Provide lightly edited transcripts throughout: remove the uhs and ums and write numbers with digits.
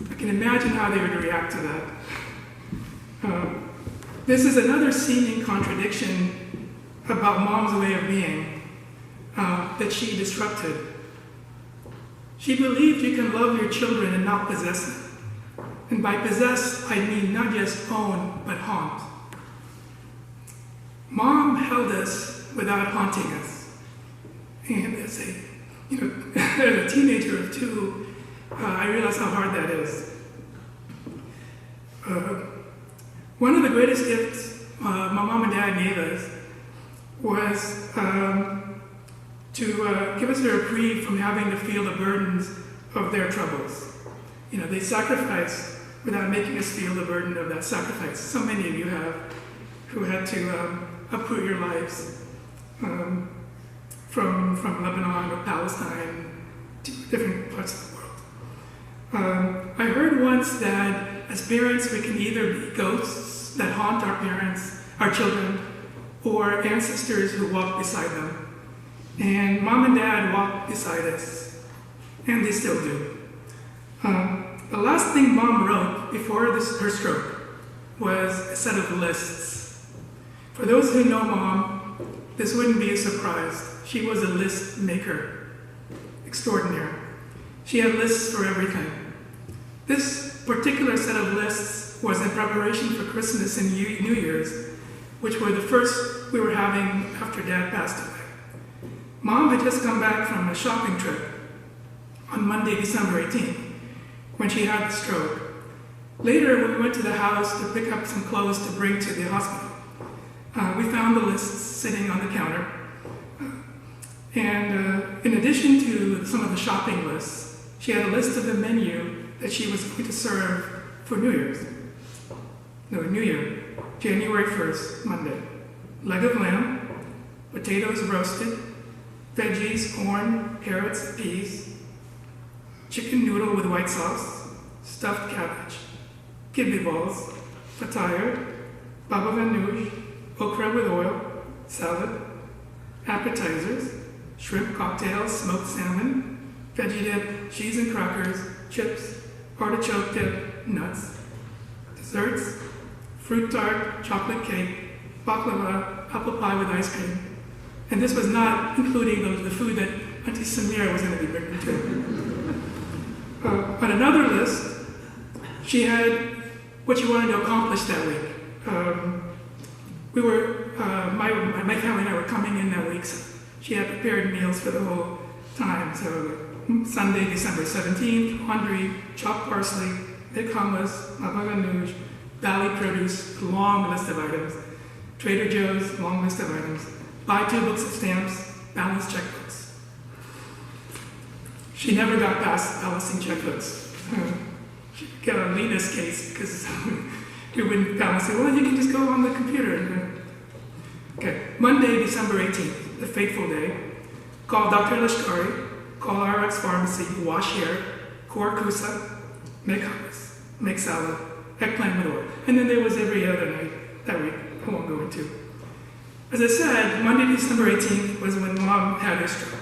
I can imagine how they would react to that. This is another seeming contradiction about Mom's way of being that she disrupted. She believed you can love your children and not possess them. And by possess, I mean not just own, but haunt. Mom held us without haunting us. And as a teenager of 2, I realized how hard that is. One of the greatest gifts my mom and dad gave us was to give us a reprieve from having to feel the burdens of their troubles. They sacrificed without making us feel the burden of that sacrifice. So many of you have, who had to uproot your lives from Lebanon or Palestine to different parts of the world. I heard once that as parents we can either be ghosts that haunt our children, or ancestors who walk beside them. And Mom and Dad walked beside us, and they still do. The last thing Mom wrote before her stroke was a set of lists. For those who know Mom, this wouldn't be a surprise. She was a list maker extraordinaire. She had lists for everything. This particular set of lists was in preparation for Christmas and New Year's, which were the first we were having after Dad passed away. Mom had just come back from a shopping trip on Monday, December 18th, when she had the stroke. Later, when we went to the house to pick up some clothes to bring to the hospital, we found the lists sitting on the counter. And in addition to some of the shopping lists, she had a list of the menu that she was going to serve for New Year, January 1st, Monday. Leg of lamb, potatoes roasted, veggies, corn, carrots, peas, chicken noodle with white sauce, stuffed cabbage, kidney balls, fataya, baba ganoush, okra with oil, salad, appetizers, shrimp cocktail, smoked salmon, veggie dip, cheese and crackers, chips, artichoke dip, nuts, desserts, fruit tart, chocolate cake, baklava, apple pie with ice cream. And this was not including the food that Auntie Samira was going to be bringing too. On another list, she had what she wanted to accomplish that week. My family and I were coming in that week, so she had prepared meals for the whole time. So Sunday, December 17th, laundry, chopped parsley, thick hummus, baba ganoush, valley produce, long list of items, Trader Joe's, long list of items, buy 2 books of stamps, balance checkbooks. She never got past balancing checkbooks. She would get a Linus case because we wouldn't balance it. Well, you can just go on the computer. Okay, Monday, December 18th, the fateful day. Call Dr. Lashkari, call RX Pharmacy, wash hair, core kusa, make hummus, make salad, eggplant with oil. And then there was every other night that week. I won't go into. As I said, Monday, December 18th was when Mom had her stroke.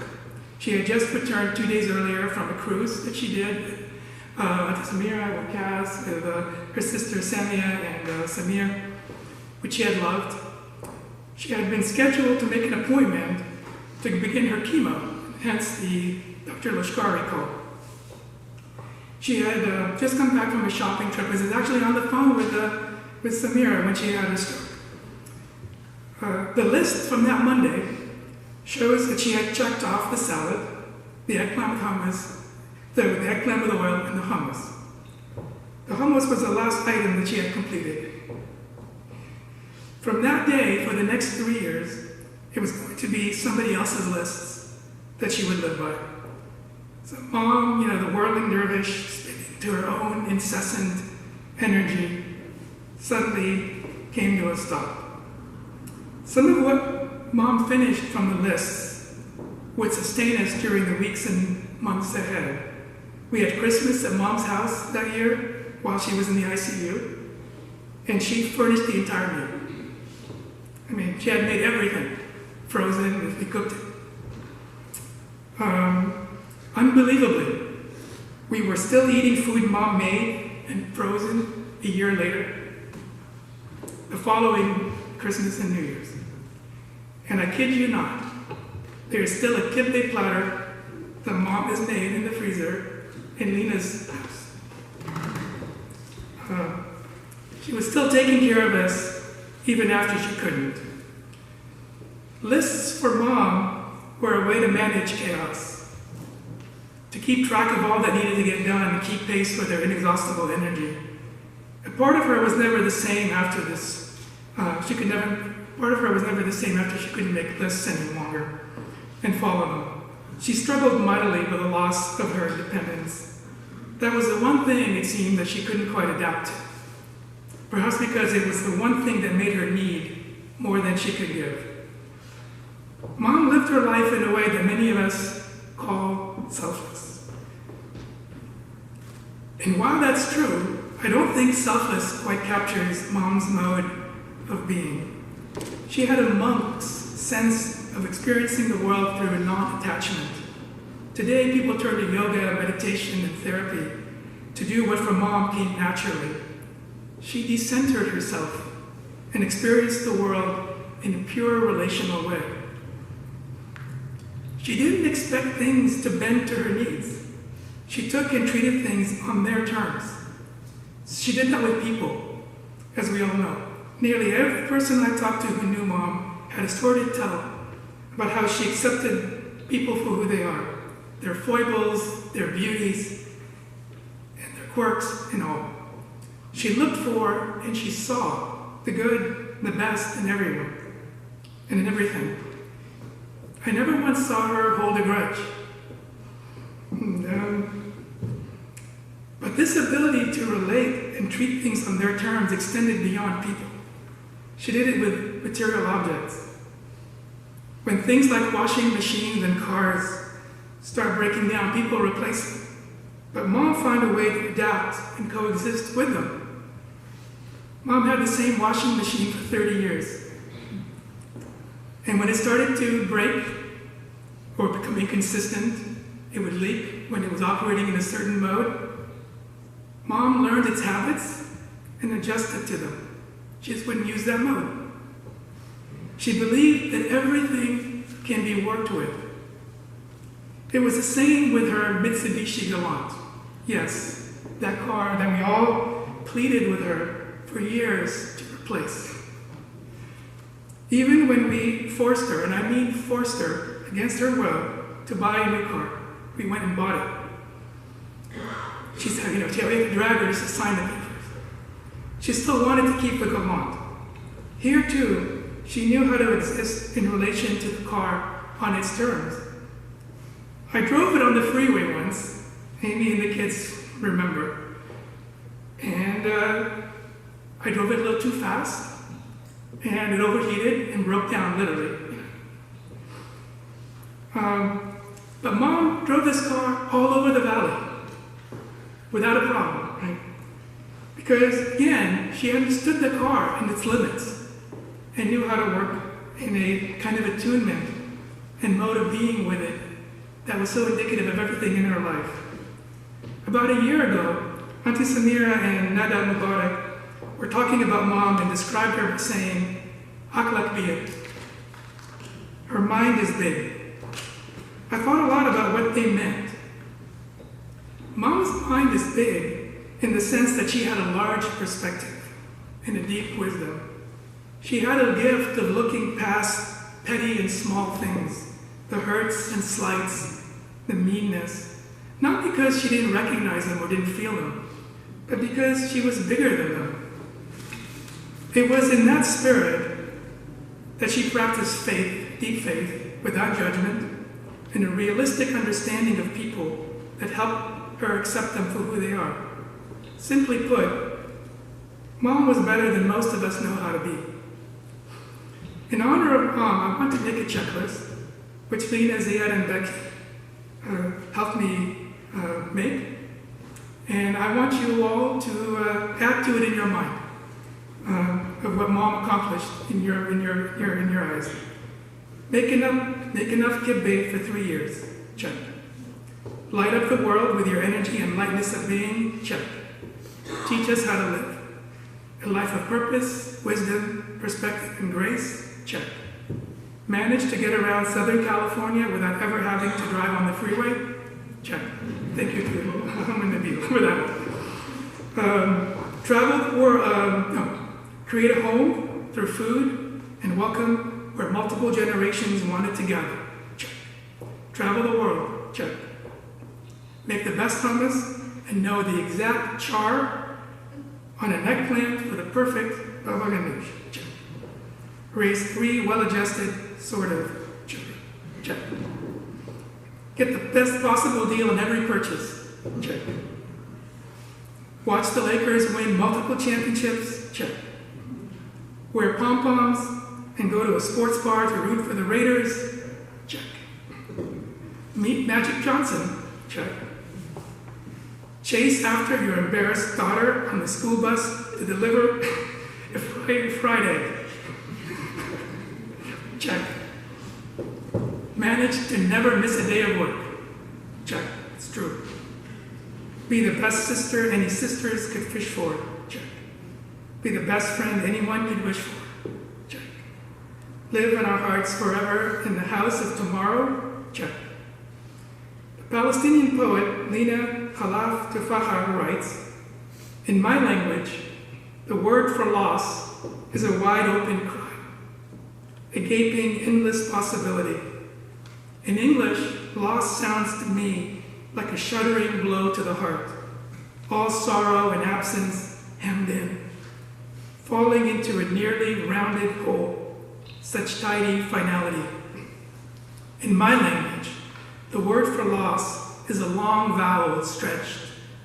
She had just returned 2 days earlier from a cruise that she did with Auntie Samira, with Kaz, with her sister Samia and Samir, which she had loved. She had been scheduled to make an appointment to begin her chemo, hence the Dr. Lashkari call. She had just come back from a shopping trip, was actually on the phone with Samira when she had her stroke. The list from that Monday shows that she had checked off the salad, the eggplant with hummus, the eggplant with oil, and the hummus. The hummus was the last item that she had completed. From that day, for the next 3 years, it was going to be somebody else's lists that she would live by. So Mom, the whirling dervish, spinning to her own incessant energy, suddenly came to a stop. Some of what Mom finished from the lists would sustain us during the weeks and months ahead. We had Christmas at Mom's house that year while she was in the ICU, and she furnished the entire meal. I mean, she had made everything frozen if we cooked it. Unbelievably, We were still eating food Mom made and frozen a year later, the following Christmas and New Year's. And I kid you not, there's still a kidney platter that Mom has made in the freezer in Lena's house. She was still taking care of us even after she couldn't. Lists for Mom were a way to manage chaos, to keep track of all that needed to get done and keep pace with her inexhaustible energy. A part of her was never the same after this. Part of her was never the same after she couldn't make lists any longer and follow them. She struggled mightily with the loss of her independence. That was the one thing, it seemed, that she couldn't quite adapt to. Perhaps because it was the one thing that made her need more than she could give. Mom lived her life in a way that many of us call selfless. And while that's true, I don't think selfless quite captures Mom's mode of being. She had a monk's sense of experiencing the world through a non-attachment. Today, people turn to yoga, meditation, and therapy to do what for Mom came naturally. She decentered herself and experienced the world in a pure relational way. She didn't expect things to bend to her needs. She took and treated things on their terms. She did that with people, as we all know. Nearly every person I talked to who knew Mom had a story to tell about how she accepted people for who they are, their foibles, their beauties, and their quirks, and all. She looked for and she saw the good, the best in everyone, and in everything. I never once saw her hold a grudge. But this ability to relate and treat things on their terms extended beyond people. She did it with material objects. When things like washing machines and cars start breaking down, people replace them. But Mom found a way to adapt and coexist with them. Mom had the same washing machine for 30 years. And when it started to break or become inconsistent, it would leak when it was operating in a certain mode. Mom learned its habits and adjusted to them. She just wouldn't use that mode. She believed that everything can be worked with. It was the same with her Mitsubishi Galant. Yes, that car that we all pleaded with her for years to replace. Even when we forced her, and I mean forced her against her will, to buy a new car, we went and bought it. She said, we had to drag her just to sign the papers. She still wanted to keep the Galant. Here too, she knew how to exist in relation to the car on its terms. I drove it on the freeway once, Amy and the kids remember. And I drove it a little too fast, and it overheated and broke down, literally. But Mom drove this car all over the valley without a problem, right? Because, again, she understood the car and its limits and knew how to work in a kind of attunement and mode of being with it that was so indicative of everything in her life. About a year ago, Auntie Samira and Nada Mubarak were talking about Mom and described her by saying, "Akhlaq biyat." Her mind is big. I thought a lot about what they meant. Mom's mind is big in the sense that she had a large perspective and a deep wisdom. She had a gift of looking past petty and small things, the hurts and slights, the meanness, not because she didn't recognize them or didn't feel them, but because she was bigger than them. It was in that spirit that she practiced faith, deep faith, without judgment, and a realistic understanding of people that helped her accept them for who they are. Simply put, Mom was better than most of us know how to be. In honor of Mom, I want to make a checklist, which Lena, Ziad, and Becky helped me make. And I want you all to add to it in your mind of what Mom accomplished in your eyes. Make enough kibbeh for 3 years. Check. Light up the world with your energy and lightness of being, check. Teach us how to live. A life of purpose, wisdom, perspective, and grace, check. Manage to get around Southern California without ever having to drive on the freeway, check. Thank you to I'm going to be for that one. Travel or create a home through food and welcome where multiple generations wanted to gather, check. Travel the world, check. Make the best hummus and know the exact char on an eggplant for the perfect baba ganoush, check. Raise 3 well-adjusted, sort of, children, check. Get the best possible deal on every purchase, check. Watch the Lakers win multiple championships, check. Wear pom-poms and go to a sports bar to root for the Raiders, check. Meet Magic Johnson, check. Chase after your embarrassed daughter on the school bus to deliver a fried egg, check. Manage to never miss a day of work, check. It's true. Be the best sister any sisters could fish for, check. Be the best friend anyone could wish for, check. Live in our hearts forever in the house of tomorrow, check. The Palestinian poet Lina Khalaf Tufahar writes, in my language, the word for loss is a wide open cry, a gaping, endless possibility. In English, loss sounds to me like a shuddering blow to the heart, all sorrow and absence hemmed in, falling into a nearly rounded hole, such tidy finality. In my language, the word for loss is a long vowel stretched,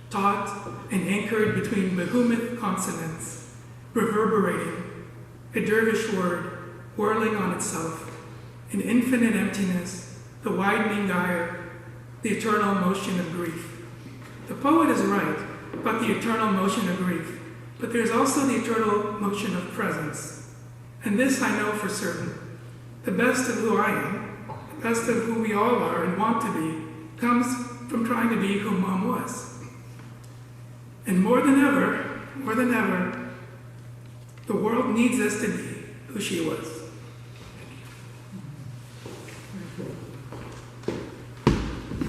taut, and anchored between behemoth consonants, reverberating, a dervish word whirling on itself, an infinite emptiness, the widening gyre, the eternal motion of grief. The poet is right about the eternal motion of grief, but there's also the eternal motion of presence. And this I know for certain. The best of who I am, the best of who we all are and want to be, comes from trying to be who Mom was. And more than ever, the world needs us to be who she was.